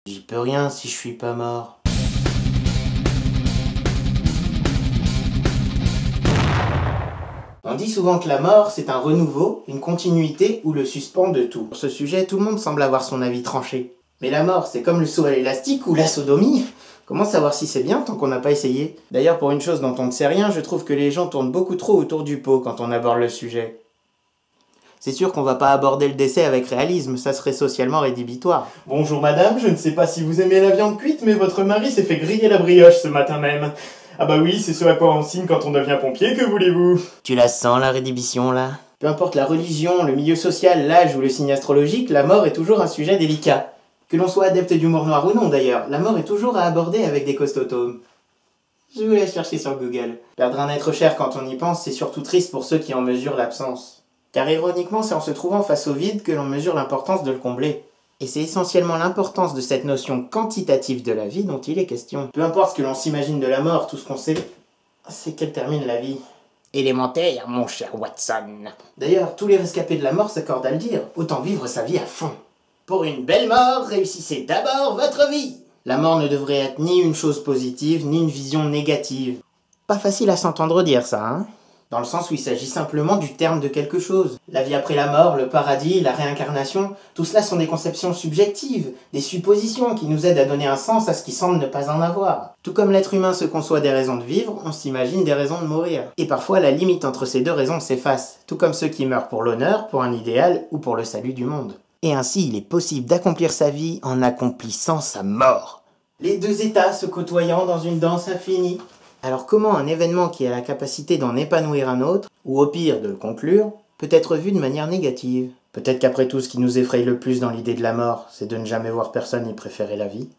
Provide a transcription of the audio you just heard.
J'y peux rien si je suis pas mort. On dit souvent que la mort, c'est un renouveau, une continuité ou le suspens de tout. Sur ce sujet, tout le monde semble avoir son avis tranché. Mais la mort, c'est comme le saut à l'élastique ou la sodomie. Comment savoir si c'est bien tant qu'on n'a pas essayé? D'ailleurs, pour une chose dont on ne sait rien, je trouve que les gens tournent beaucoup trop autour du pot quand on aborde le sujet. C'est sûr qu'on va pas aborder le décès avec réalisme, ça serait socialement rédhibitoire. Bonjour madame, je ne sais pas si vous aimez la viande cuite, mais votre mari s'est fait griller la brioche ce matin même. Ah bah oui, c'est ce à quoi on signe quand on devient pompier, que voulez-vous? Tu la sens, la rédhibition, là? Peu importe la religion, le milieu social, l'âge ou le signe astrologique, la mort est toujours un sujet délicat. Que l'on soit adepte d'humour noir ou non d'ailleurs, la mort est toujours à aborder avec des costotomes. Je vous laisse chercher sur Google. Perdre un être cher quand on y pense, c'est surtout triste pour ceux qui en mesurent l'absence. Car ironiquement, c'est en se trouvant face au vide que l'on mesure l'importance de le combler. Et c'est essentiellement l'importance de cette notion quantitative de la vie dont il est question. Peu importe ce que l'on s'imagine de la mort, tout ce qu'on sait, c'est qu'elle termine la vie. Élémentaire, mon cher Watson. D'ailleurs, tous les rescapés de la mort s'accordent à le dire, autant vivre sa vie à fond. Pour une belle mort, réussissez d'abord votre vie. La mort ne devrait être ni une chose positive, ni une vision négative. Pas facile à s'entendre dire ça, hein? Dans le sens où il s'agit simplement du terme de quelque chose. La vie après la mort, le paradis, la réincarnation, tout cela sont des conceptions subjectives, des suppositions qui nous aident à donner un sens à ce qui semble ne pas en avoir. Tout comme l'être humain se conçoit des raisons de vivre, on s'imagine des raisons de mourir. Et parfois la limite entre ces deux raisons s'efface, tout comme ceux qui meurent pour l'honneur, pour un idéal ou pour le salut du monde. Et ainsi il est possible d'accomplir sa vie en accomplissant sa mort. Les deux états se côtoyant dans une danse infinie. Alors comment un événement qui a la capacité d'en épanouir un autre, ou au pire de le conclure, peut être vu de manière négative? Peut-être qu'après tout, ce qui nous effraie le plus dans l'idée de la mort, c'est de ne jamais voir personne y préférer la vie.